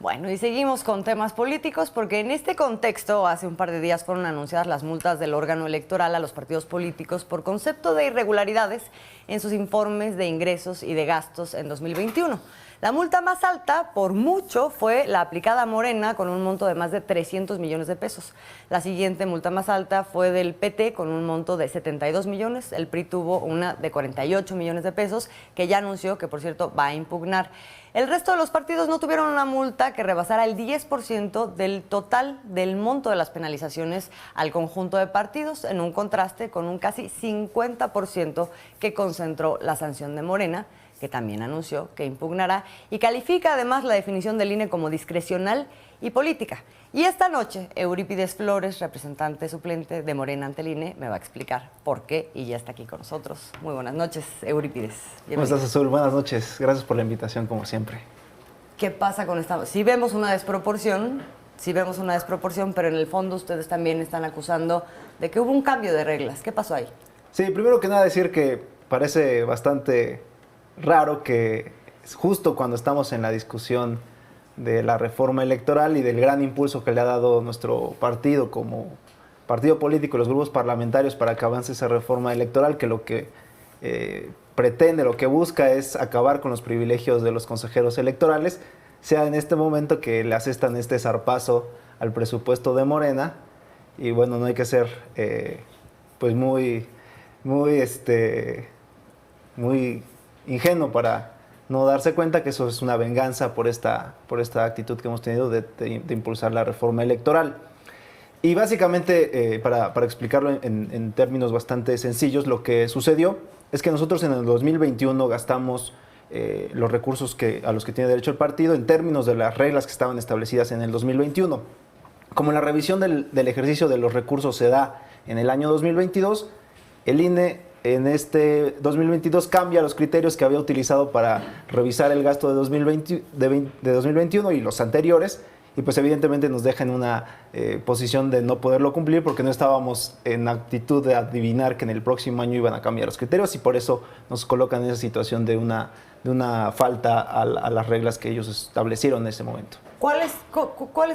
Bueno, y seguimos con temas políticos porque en este contexto, hace un par de días fueron anunciadas las multas del órgano electoral a los partidos políticos por concepto de irregularidades en sus informes de ingresos y de gastos en 2021. La multa más alta, por mucho, fue la aplicada a Morena con un monto de más de 300 millones de pesos. La siguiente multa más alta fue del PT con un monto de 72 millones. El PRI tuvo una de 48 millones de pesos que ya anunció que, por cierto, va a impugnar. El resto de los partidos no tuvieron una multa que rebasara el 10% del total del monto de las penalizaciones al conjunto de partidos, en un contraste con un casi 50% que concentró la sanción de Morena, que también anunció que impugnará y califica además la definición del INE como discrecional y política. Y esta noche, Eurípides Flores, representante suplente de Morena ante el INE, me va a explicar por qué y ya está aquí con nosotros. Muy buenas noches, Eurípides. ¿Cómo estás, Azul? Buenas noches. Gracias por la invitación, como siempre. ¿Qué pasa con esta? Sí vemos una desproporción, pero en el fondo ustedes también están acusando de que hubo un cambio de reglas. ¿Qué pasó ahí? Sí, primero que nada decir que parece bastante raro que justo cuando estamos en la discusión de la reforma electoral y del gran impulso que le ha dado nuestro partido como partido político y los grupos parlamentarios para que avance esa reforma electoral, que lo que pretende, lo que busca es acabar con los privilegios de los consejeros electorales, sea en este momento que le asestan este zarpazo al presupuesto de Morena. Y bueno, no hay que ser pues muy ingenuo para no darse cuenta que eso es una venganza por esta actitud que hemos tenido de impulsar la reforma electoral. Y básicamente, para explicarlo en términos bastante sencillos, lo que sucedió es que nosotros en el 2021 gastamos los recursos a los que tiene derecho el partido en términos de las reglas que estaban establecidas en el 2021. Como la revisión del ejercicio de los recursos se da en el año 2022, el INE en este 2022 cambia los criterios que había utilizado para revisar el gasto de 2021 y los anteriores, y pues evidentemente nos deja en una posición de no poderlo cumplir porque no estábamos en actitud de adivinar que en el próximo año iban a cambiar los criterios, y por eso nos colocan en esa situación de una falta a las reglas que ellos establecieron en ese momento. ¿Cuáles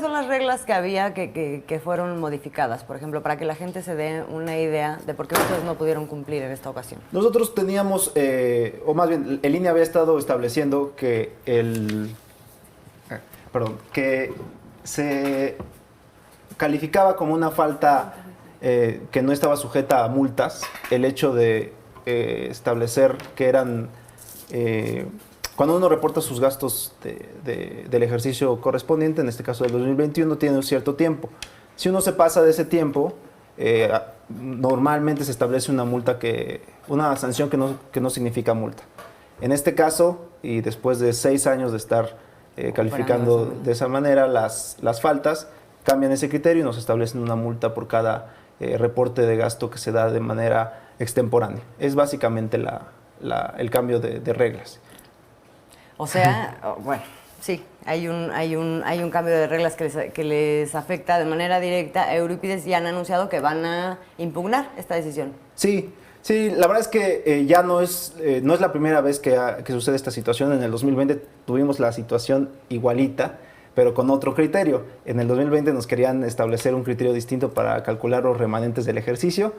son las reglas que había que fueron modificadas, por ejemplo, para que la gente se dé una idea de por qué ustedes no pudieron cumplir en esta ocasión? Nosotros teníamos, o más bien, el INE había estado estableciendo que que se calificaba como una falta que no estaba sujeta a multas el hecho de establecer que eran... cuando uno reporta sus gastos del ejercicio correspondiente, en este caso del 2021, tiene un cierto tiempo. Si uno se pasa de ese tiempo, normalmente se establece una sanción que no significa multa. En este caso, y después de 6 años de estar calificando de esa manera las faltas, cambian ese criterio y nos establecen una multa por cada reporte de gasto que se da de manera extemporánea. Es básicamente el cambio de reglas. O sea, bueno, sí, hay un cambio de reglas que les afecta de manera directa a Eurípides, y han anunciado que van a impugnar esta decisión. Sí, la verdad es que ya no es la primera vez que sucede esta situación. En el 2020 tuvimos la situación igualita, pero con otro criterio. En el 2020 nos querían establecer un criterio distinto para calcular los remanentes del ejercicio,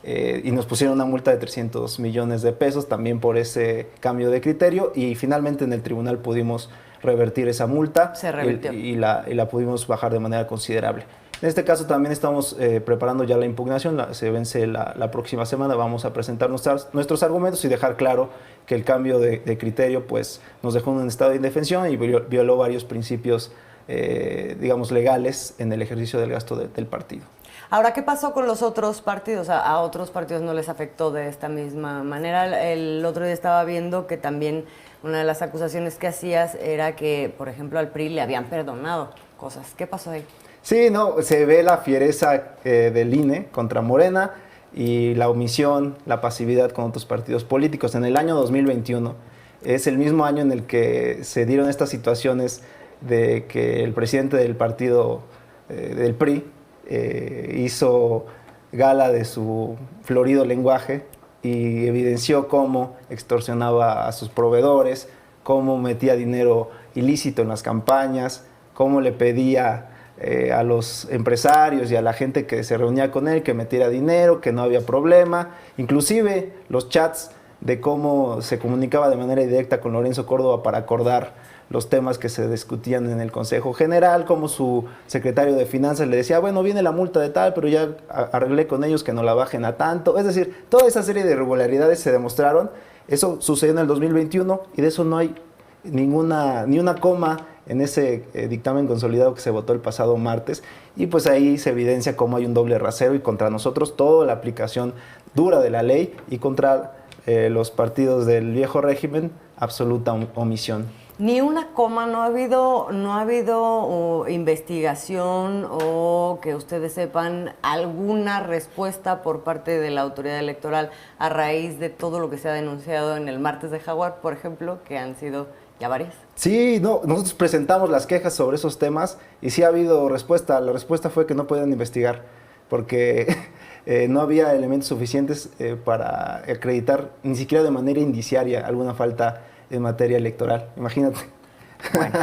y nos pusieron una multa de 300 millones de pesos también por ese cambio de criterio, y finalmente en el tribunal pudimos revertir esa multa. Se revirtió. Y la pudimos bajar de manera considerable. En este caso también estamos preparando ya la impugnación, se vence la próxima semana. Vamos a presentar nuestros argumentos y dejar claro que el cambio de criterio pues, nos dejó en un estado de indefensión y violó varios principios legales en el ejercicio del gasto del partido. Ahora, ¿qué pasó con los otros partidos? A otros partidos no les afectó de esta misma manera. El otro día estaba viendo que también una de las acusaciones que hacías era que, por ejemplo, al PRI le habían perdonado cosas. ¿Qué pasó ahí? Sí, no, se ve la fiereza del INE contra Morena y la omisión, la pasividad con otros partidos políticos. En el año 2021 es el mismo año en el que se dieron estas situaciones de que el presidente del partido del PRI hizo gala de su florido lenguaje y evidenció cómo extorsionaba a sus proveedores, cómo metía dinero ilícito en las campañas, cómo le pedía a los empresarios y a la gente que se reunía con él que metiera dinero, que no había problema, inclusive los chats de cómo se comunicaba de manera directa con Lorenzo Córdoba para acordar los temas que se discutían en el Consejo General, como su secretario de Finanzas le decía, bueno, viene la multa de tal, pero ya arreglé con ellos que no la bajen a tanto. Es decir, toda esa serie de irregularidades se demostraron. Eso sucedió en el 2021 y de eso no hay ni una coma en ese dictamen consolidado que se votó el pasado martes, y pues ahí se evidencia cómo hay un doble rasero y contra nosotros toda la aplicación dura de la ley y contra los partidos del viejo régimen, absoluta omisión. Ni una coma, no ha habido investigación o que ustedes sepan alguna respuesta por parte de la autoridad electoral a raíz de todo lo que se ha denunciado en el martes de Jaguar, por ejemplo, que han sido ya varias. Sí, no, nosotros presentamos las quejas sobre esos temas y sí ha habido respuesta. La respuesta fue que no podían investigar porque no había elementos suficientes para acreditar ni siquiera de manera indiciaria alguna falta en materia electoral. Imagínate. Bueno,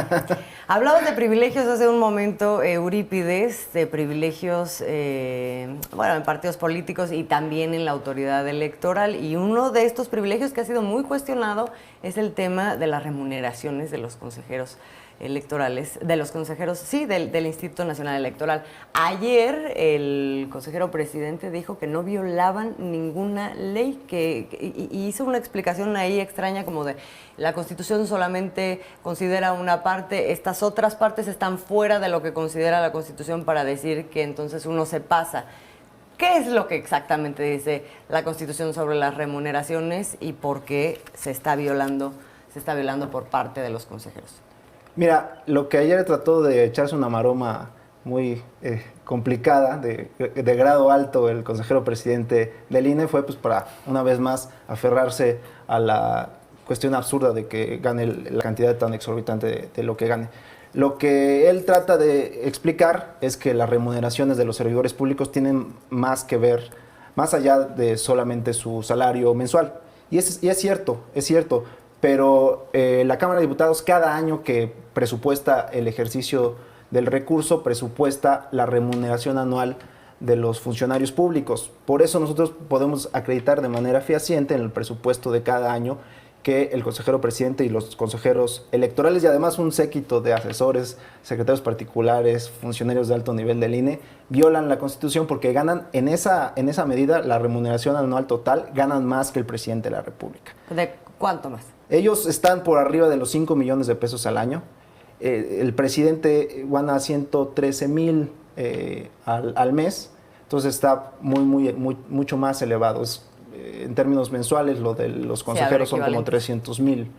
hablabas de privilegios hace un momento, Eurípides, de privilegios en partidos políticos y también en la autoridad electoral. Y uno de estos privilegios que ha sido muy cuestionado es el tema de las remuneraciones de los consejeros electorales, de los consejeros, sí, del Instituto Nacional Electoral. Ayer el consejero presidente dijo que no violaban ninguna ley, y hizo una explicación ahí extraña como de la Constitución solamente considera una parte, estas otras partes están fuera de lo que considera la Constitución para decir que entonces uno se pasa. ¿Qué es lo que exactamente dice la Constitución sobre las remuneraciones y por qué se está violando por parte de los consejeros? Mira, lo que ayer trató de echarse una maroma muy complicada, de grado alto, el consejero presidente del INE fue pues para una vez más aferrarse a la cuestión absurda de que gane la cantidad tan exorbitante de lo que gane. Lo que él trata de explicar es que las remuneraciones de los servidores públicos tienen más que ver, más allá de solamente su salario mensual. Y es cierto, pero la Cámara de Diputados cada año que presupuesta el ejercicio del recurso, presupuesta la remuneración anual de los funcionarios públicos. Por eso nosotros podemos acreditar de manera fehaciente en el presupuesto de cada año que el consejero presidente y los consejeros electorales y además un séquito de asesores, secretarios particulares, funcionarios de alto nivel del INE, violan la Constitución porque ganan en esa medida la remuneración anual total, ganan más que el presidente de la República. ¿De cuánto más? Ellos están por arriba de los 5 millones de pesos al año. El presidente gana 113,000 al mes, entonces está mucho más elevado. En términos mensuales, lo de los consejeros son como 300,000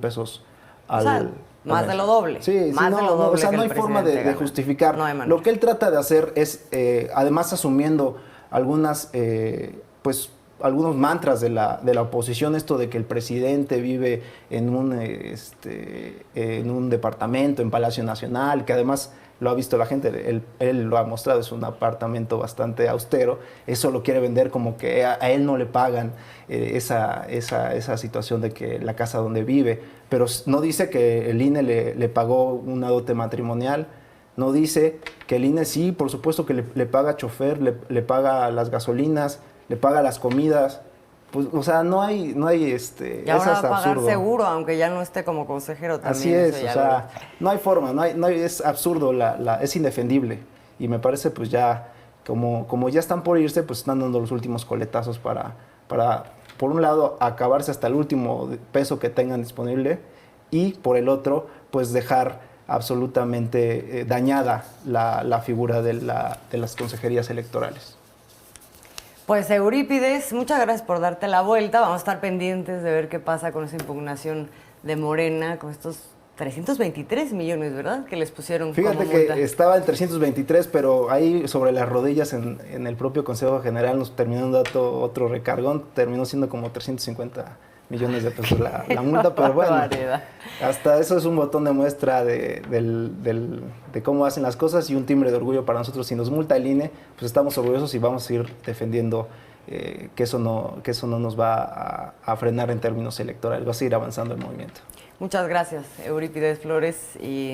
pesos al más de lo doble. Sí, más de lo doble. O sea, no hay forma de justificar. No hay manera. Lo que él trata de hacer es, además asumiendo algunos mantras de la oposición, esto de que el presidente vive en un departamento, en Palacio Nacional, que además lo ha visto la gente, él lo ha mostrado, es un apartamento bastante austero. Eso lo quiere vender como que a él no le pagan esa situación de que la casa donde vive, pero no dice que el INE le pagó una dote matrimonial, no dice que el INE sí, por supuesto que le paga chofer, le paga las gasolinas, le paga las comidas. Pues, o sea, no hay y ahora va a pagar seguro, aunque ya no esté como consejero también. Así es, o sea, no hay forma, es absurdo, es indefendible. Y me parece, pues ya, como ya están por irse, pues están dando los últimos coletazos para por un lado, acabarse hasta el último peso que tengan disponible y, por el otro, pues dejar absolutamente dañada la figura de las consejerías electorales. Pues Eurípides, muchas gracias por darte la vuelta. Vamos a estar pendientes de ver qué pasa con esa impugnación de Morena, con estos 323 millones, ¿verdad? Que les pusieron como multa. Fíjate que estaba en 323, pero ahí sobre las rodillas en el propio Consejo General nos terminaron dando otro recargón, terminó siendo como 350 millones de pesos la multa, pero bueno, hasta eso es un botón de muestra de cómo hacen las cosas y un timbre de orgullo para nosotros. Si nos multa el INE, pues estamos orgullosos y vamos a ir defendiendo que eso no nos va a frenar en términos electorales, va a seguir avanzando el movimiento. Muchas gracias, Eurípides Flores. Y